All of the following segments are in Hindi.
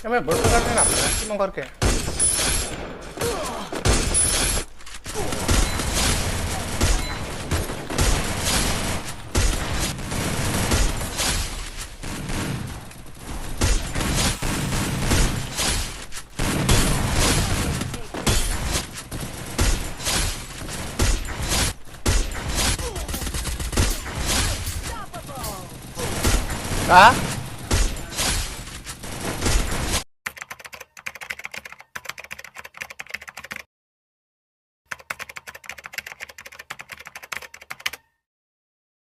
Ya मैं बुढ़ करने ना क्यों करके हाँ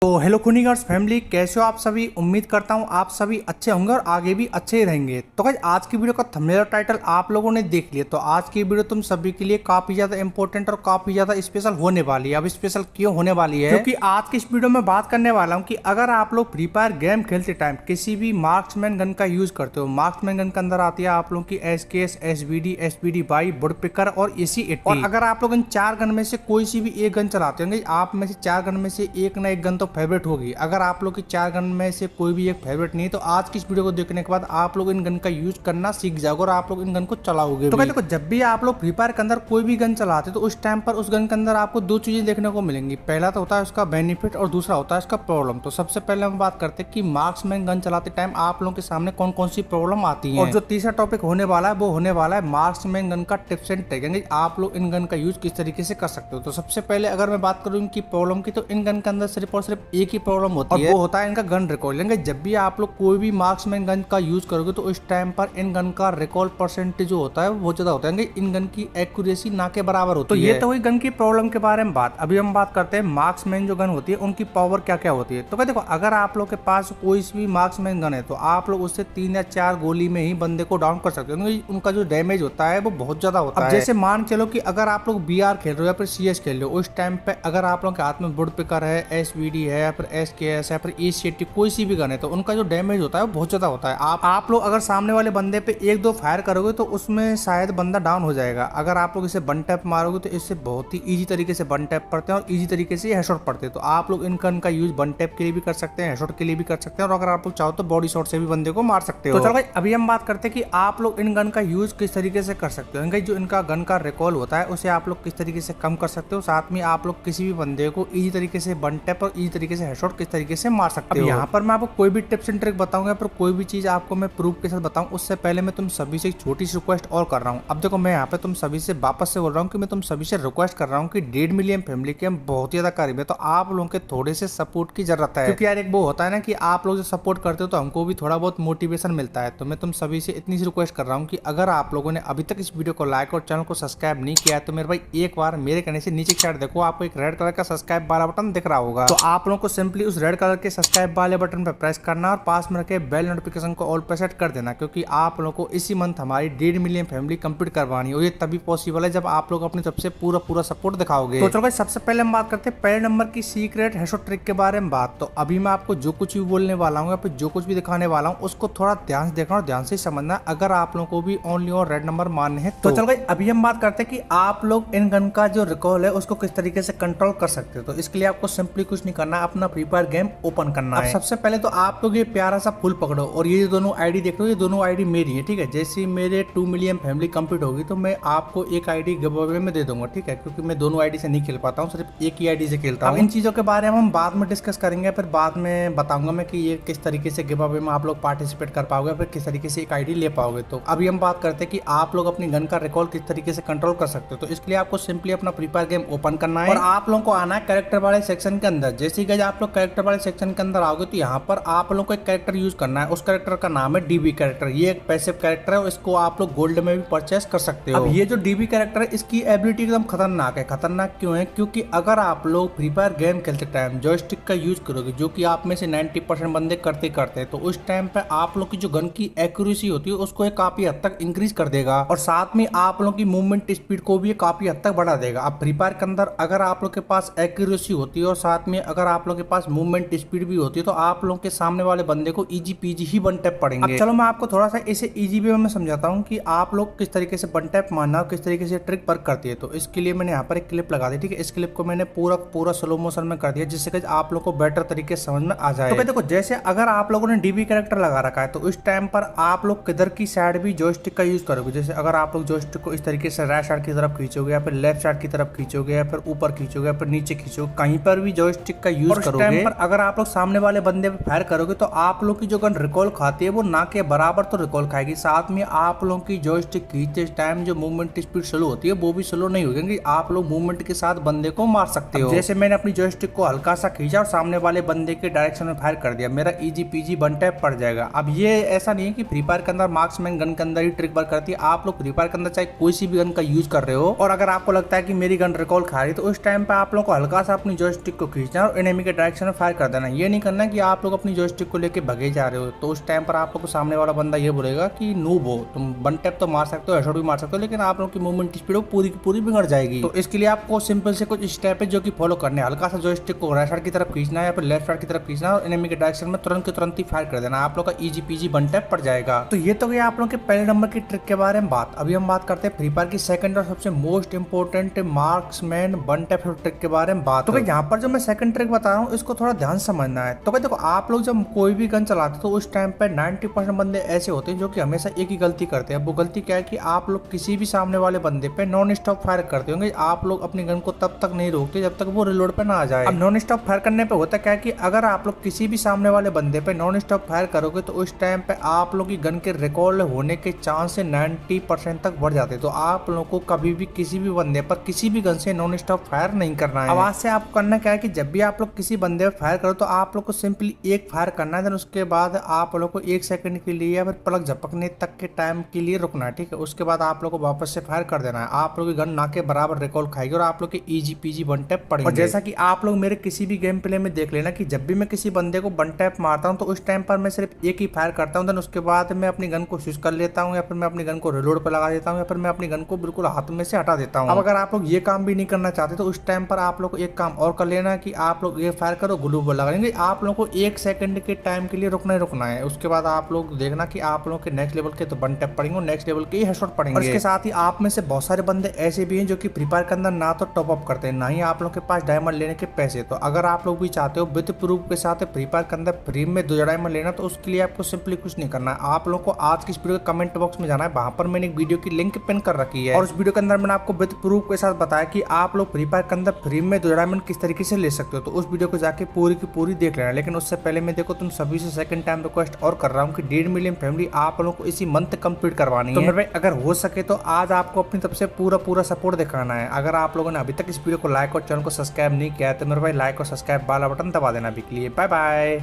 तो हेलो खूनीगार्ड्स फैमिली, कैसे हो आप सभी। उम्मीद करता हूँ आप सभी अच्छे होंगे और आगे भी अच्छे ही रहेंगे। तो गाइस आज की वीडियो का थंबनेल और टाइटल आप लोगों ने देख लिया, तो आज की वीडियो तुम सभी के लिए काफी ज्यादा इंपॉर्टेंट और काफी ज्यादा स्पेशल होने वाली है। अब स्पेशल क्यों होने वाली है, क्योंकि आज की इस वीडियो में बात करने वाला हूँ कि अगर आप लोग फ्री फायर गेम खेलते टाइम किसी भी मार्क्समैन गन का यूज करते हो, मार्क्समैन गन के अंदर आती है आप लोगों की SKS, SVD, SVD by, would picker और AC80। और अगर आप लोग इन चार गन में से कोई सी भी एक गन चलाते होंगे, आप में से चार गन में से एक ना एक गन तो फेवरेट होगी। अगर आप लोग की चार गन में से कोई भी एक फेवरेट नहीं, तो आज की इस वीडियो को देखने के बाद आप लोग इन गन का यूज करना सीख जाओगे और आप लोग इन गन को चलाओगे। तो देखो, जब भी आप लोग फ्री फायर के अंदर कोई भी गन चलाते तो उस टाइम पर उस गन के अंदर आपको दो चीजें देखने को मिलेंगी। पहला तो होता है उसका बेनिफिट और दूसरा होता है उसका प्रॉब्लम। तो सबसे पहले हम बात करते हैं कि मार्क्समैन गन चलाते टाइम आप लोगों के सामने कौन कौन सी प्रॉब्लम आती है। और जो तीसरा टॉपिक होने वाला है वो होने वाला है मार्क्समैन गन का टिप्स एंड ट्रिक, आप लोग इन गन का यूज किस तरीके से कर सकते हो। तो सबसे पहले अगर मैं बात करूँ इनकी प्रॉब्लम की, तो इन गन के अंदर सिर्फ और सिर्फ एक ही प्रॉब्लम होती है, वो होता है इनका गन रिकॉल। जब भी आप लोग कोई भी मार्क्समैन गन का यूज करोगे तो उस टाइम पर इन गन का रिकॉल परसेंटेज जो होता है वो बहुत ज्यादा होता है। इन गन की एक्यूरेसी ना के बराबर होती है। तो ये तो हुई गन की प्रॉब्लम के बारे में बात। अभी हम बात करते हैं मार्क्समैन जो गन होती है उनकी पावर क्या क्या होती है। तो देखो, अगर आप लोग के पास कोई भी मार्क्समैन गन है तो आप लोग उससे 3 या 4 गोली में ही बंदे को डाउन कर सकते हो। उनका जो डैमेज होता है वो बहुत ज्यादा होता है। जैसे मान चलो कि अगर आप लोग BR खेल रहे हो या फिर CS खेल रहे हो, उस टाइम पे अगर आप लोग के हाथ में वुड पिकर है, SVD है या फिर SKS है या फिर AC80 कोई सी भी गन है, तो उनका जो डैमेज होता है वो बहुत ज्यादा होता है। आप लोग अगर सामने वाले बंदे पे एक दो फायर करोगे तो उसमें शायद बंदा डाउन हो जाएगा। अगर आप लोग इसे वन टैप मारोगे तो इससे बहुत ही इजी तरीके से वन टैप पड़ते हैं और इजी तरीके से हेडशॉट पड़ते हैं। तो आप लोग इन गन का यूज वन टैप के लिए भी कर सकते हैं, हेडशॉट के लिए भी कर सकते हैं, और अगर आप लोग चाहो तो बॉडी शॉट से भी बंदे को मार सकते हो। तो चलो भाई, अभी हम बात करते हैं कि आप लोग इन गन का यूज किस तरीके से कर सकते हो। जो इनका गन का रिकॉल होता है उसे आप लोग किस तरीके से कम कर सकते हो, साथ में आप लोग किसी भी बंदे को इजी तरीके से वन टैप और इजी तरीके से हेडशॉट किस तरीके से मार सकते हो। यहाँ पर मैं आपको कोई भी टिप्स एंड ट्रिक बताऊंगा, पर कोई भी चीज आपको मैं प्रूफ के साथ बताऊं उससे पहले मैं तुम सभी से एक छोटी सी रिक्वेस्ट और कर रहा हूं। अब देखो, मैं यहाँ पे तुम सभी से वापस से बोल रहा हूँ कि मैं तुम सभी से रिक्वेस्ट कर रहा हूँ कि 1.5 मिलियन फैमिली के हम बहुत ही ज्यादा करीब है, तो आप लोगों के थोड़े से सपोर्ट की जरूरत है। क्योंकि यार एक वो होता है ना कि आप लोग जो सपोर्ट करते हो तो हमको भी थोड़ा बहुत मोटिवेशन मिलता है। तो मैं तुम सभी से इतनी सी रिक्वेस्ट कर रहा हूँ कि अगर आप लोगों ने अभी तक इस वीडियो को लाइक और चैनल को सब्सक्राइब नहीं किया है तो मेरे भाई एक बार मेरे कहने से नीचे की साइड देखो, आपको एक रेड कलर का सब्सक्राइब वाला बटन दिख रहा होगा। तो आप लोगों को सिंपली उस रेड कलर के सब्सक्राइब वाले बटन पर प्रेस करना और पास में रखे बेल नोटिफिकेशन को ऑल पर सेट कर देना, क्योंकि आप लोगों को इसी मंथ हमारी 1.5 मिलियन फैमिली कंप्लीट करवानी है। और ये तभी पॉसिबल है जब आप लोग अपनी सबसे पूरा सपोर्ट दिखाओगे। तो चलो भाई, सबसे पहले हम बात करते हैं पहले नंबर की सीक्रेट हेडशॉट ट्रिक के बारे में बात। तो अभी मैं आपको जो कुछ भी बोलने वाला हूँ या फिर जो कुछ भी दिखाने वाला हूँ उसको थोड़ा ध्यान से देखना और ध्यान से समझना, अगर आप लोगों को भी ओनली और रेड नंबर मानने हैं। तो चलो भाई, अभी हम बात करते हैं कि आप लोग इन गन का जो रिकॉल है उसको किस तरीके से कंट्रोल कर सकते हो। तो इसके लिए आपको सिंपली कुछ नहीं करना, अपना फ्री फायर गेम ओपन करना है। सबसे पहले तो आप लोग ये प्यारा सा फुल पकड़ो और ये दोनों आईडी देख लो, ये दोनों आईडी मेरी है, ठीक है। जैसे मेरे 2 मिलियन फैमिली कंप्लीट होगी तो मैं आपको एक आईडी गिव अवे में दे दूंगा, ठीक है, क्योंकि मैं दोनों आईडी से नहीं खेल पाता हूँ, सिर्फ एक ही आईडी से खेलता हूँ। इन चीजों के बारे में हम बाद में डिस्कस करेंगे, फिर बाद में बताऊंगा मैं कि ये किस तरीके से गिव अवे में आप लोग पार्टिसिपेट कर पाओगे, फिर किस तरीके से एक आईडी ले पाओगे। तो अभी हम बात करते हैं कि आप लोग अपनी गन का रिकॉल किस तरीके से कंट्रोल कर सकते हो। तो इसके लिए आपको सिंपली अपना फ्री फायर गेम ओपन करना है और आप लोगों को आना है कैरेक्टर वाले सेक्शन के अंदर। जैसे ही आप लोग कैरेक्टर वाले सेक्शन के अंदर आओगे तो यहाँ पर आप लोगों को एक कैरेक्टर यूज करना है, उस कैरेक्टर का नाम है DB कैरेक्टर। ये एक पैसिव कैरेक्टर है, इसको आप लोग गोल्ड में भी परचेस कर सकते हो। अब ये जो DB कैरेक्टर है इसकी एबिलिटी एकदम खतरनाक है। खतरनाक क्यों है? क्योंकि अगर आप लोग फ्री फायर गेम खेलते टाइम जॉयस्टिक का यूज करोगे, जो कि आप में से 90% बंदे करते करते हैं, तो उस टाइम पे आप लोग की जो गन की एक्यूरेसी होती है उसको काफी हद तक इंक्रीज कर देगा और साथ में आप लोगों की मूवमेंट स्पीड को भी काफी हद तक बढ़ा देगा। अब फ्री फायर के अंदर अगर आप लोग के पास एक्यूरेसी होती है और साथ में अगर आप लोगों के पास मूवमेंट स्पीड भी होती है तो आप लोगों के सामने वाले बंदे को इजी पीजी ही वन टैप पड़ेंगे। अब चलो मैं आपको थोड़ा सा इसे इजी वे में समझाता हूँ कि आप लोग किस तरीके से वन टैप मारना और किस तरीके से ट्रिक वर्क करती है। तो इसके लिए मैंने यहाँ पर एक क्लिप लगा दी, ठीक है। इस क्लिप को मैंने पूरा स्लो मोशन में कर दिया जिससे कि आप लोग को बेटर तरीके से समझ में आ जाए। तो देखो जैसे अगर आप लोगों ने डीबी कैरेक्टर लगा रखा है तो इस टाइम पर आप लोग किधर की साइड भी जॉयस्टिक का यूज करोगे। जैसे अगर आप लोग जॉयस्टिक को इस तरीके से राइट साइड की तरफ खींचोगे या फिर लेफ्ट साइड की तरफ खींचोगे या फिर ऊपर खींचोगे या फिर नीचे खींचोगे, कहीं पर भी जॉयस्टिक का यूज करोगे। पर अगर आप लोग सामने वाले बंदे पे फायर करोगे तो आप लोग की जो गन रिकॉल खाती है वो ना के बराबर तो रिकॉल खाएगी, साथ में आप लोगों की जॉयस्टिक खींचते टाइम जो मूवमेंट स्पीड स्लो होती है वो भी स्लो नहीं होगी, क्योंकि आप लोग मूवमेंट के साथ बंदे को मार सकते हो। जैसे मैंने अपनी जॉयस्टिक को हल्का सा खींचा और सामने वाले बंदे के डायरेक्शन में फायर कर दिया, मेरा इजी पीजी वन टैप पड़ जाएगा। अब ये ऐसा नहीं है कि फ्री फायर के अंदर मार्क्समैन गन के अंदर ही ट्रिक वर्क करती है। आप लोग फ्री फायर के अंदर चाहे कोई सी भी गन का यूज कर रहे हो और अगर आपको लगता है कि मेरी गन रिकॉल खा रही है तो उस टाइम पे आप लोग को हल्का सा अपनी जॉयस्टिक को खींचना और एनिमी के डायरेक्शन में फायर कर देना। ये नहीं करना कि आप लोग अपनी जॉयस्टिक को लेके भगे जा रहे हो तो उस टाइम पर आप लोग को सामने वाला बंदा ये बोलेगा कि नूब हो, तुम वन टैप तो मार सकते हो, हेडशॉट भी मार सकते हो, लेकिन आप लोग की मूवमेंट स्पीड पूरी की पूरी बिगड़ जाएगी। तो इसके लिए आपको सिंपल से कुछ स्टेप है जो कि फॉलो करने, हल्का सा जॉयस्टिक को राइट साइड की तरफ खींचना है या फिर लेफ्ट साइड की तरफ खींचना और एनिमी के डायरेक्शन में तुरंत के तुरंत ही फायर कर देना, आप लोग का इजी पीजी वन टैप पड़ जाएगा। तो ये तो गया आप लोग के पहले नंबर की ट्रिक के बारे में बात। अभी हम बात करते हैं फ्री फायर की सेकंड और सबसे most important marksman one tap trick के बारे में बात। तो यहाँ पर जो मैं सेकंड ट्रिक बता रहा हूँ इसको थोड़ा ध्यान समझना है। तो देखो आप लोग जब कोई भी गन चलाते हो तो उस टाइम पे 90% बंदे ऐसे होते हैं जो कि हमेशा एक ही गलती करते हैं। वो गलती क्या है कि आप लोग किसी भी सामने वाले बंदे पे नॉन स्टॉप फायर करते होंगे, आप लोग अपनी गन को तब तक नहीं रोकते जब तक वो रिलोड पे ना आ जाए। अब नॉन स्टॉप फायर करने पे होता क्या है कि अगर आप लोग किसी भी सामने वाले बंदे पे नॉन स्टॉप फायर करोगे तो उस टाइम पे आप लोग की गन के रिकॉल होने के चांस 90% तक बढ़ जाते हैं। तो आप लोग को कभी भी किसी भी बंदे पर किसी भी गन से नॉन स्टॉप फायर नहीं करना है। आवाज से आपको करना क्या है कि जब भी आप लोग किसी बंदे पर फायर करो तो आप लोग को सिंपली एक फायर करना है, देन उसके बाद आप लोग को 1 सेकंड के लिए या फिर पलक झपकने तक के टाइम के लिए रुकना है, ठीक है। उसके बाद आप लोग को वापस से फायर कर देना है, आप लोग की गन ना के बराबर रिकॉल खाएगी और आप लोग के इजी पीजी वन टैप पड़ेंगे। और जैसा कि आप लोग मेरे किसी भी गेम प्ले में देख लेना कि जब भी मैं किसी बंदे को वन टैप मारता हूँ तो उस टाइम पर मैं सिर्फ एक ही फायर करता हूँ, देन उसके बाद मैं अपनी गन को स्विच कर लेता हूँ या फिर मैं अपनी गन को रिलोड पर लगा देता हूँ या फिर मैं अपनी गन को बिल्कुल हाथ में से हटा देता हूँ। अब अगर आप लोग ये काम भी नहीं करना चाहते तो उस टाइम पर आप लोग को एक काम और कर लेना कि आप लोग ये फायर करो, ग्लू बॉल लगाएंगे, आप लोग को 1 सेकंड के टाइम के लिए रुकना ही रुकना है। उसके बाद आप लोग देखना कि आप लोग के नेक्स्ट लेवल के तो वन टैप पड़ेंगे, नेक्स्ट लेवल के ही हेडशॉट पड़ेंगे। और इसके साथ ही आप में से बहुत सारे बंदे ऐसे भी हैं जो कि फ्री फायर के अंदर ना तो टॉप अप करते हैं ना ही आप लोग के पास डायमंड लेने के पैसे। तो अगर आप लोग भी चाहते हो विद प्रूफ के साथ फ्री फायर के अंदर फ्री में 2 डायमंड लेना तो उसके लिए आपको सिंपली कुछ नहीं करना है, आप लोग को आज की इस वीडियो के कमेंट बॉक्स में जाना है, वहां पर मैंने एक वीडियो की लिंक पिन कर रखी है और उस वीडियो के अंदर मैंने आपको विद प्रूफ के साथ बताया कि आप लोग फ्री फायर के अंदर फ्री में 2 डायमंड किस तरीके से ले सकते हो। तो उस वीडियो को जाके पूरी की पूरी देख लेना। लेकिन उससे पहले मैं देखो तुम सभी से सेकंड टाइम रिक्वेस्ट और कर रहा हूँ कि 1.5 मिलियन फैमिली आप लोगों को इसी मंथ कंप्लीट करवानी है। तो मेरे भाई अगर हो सके तो आज आपको अपनी तरफ से पूरा सपोर्ट दिखाना है। अगर आप लोगों ने अभी तक इस वीडियो को लाइक और चैनल को सब्सक्राइब नहीं किया है तो मेरे भाई लाइक और सब्सक्राइब वाला बटन दबा देना अभी के लिए। Bye bye.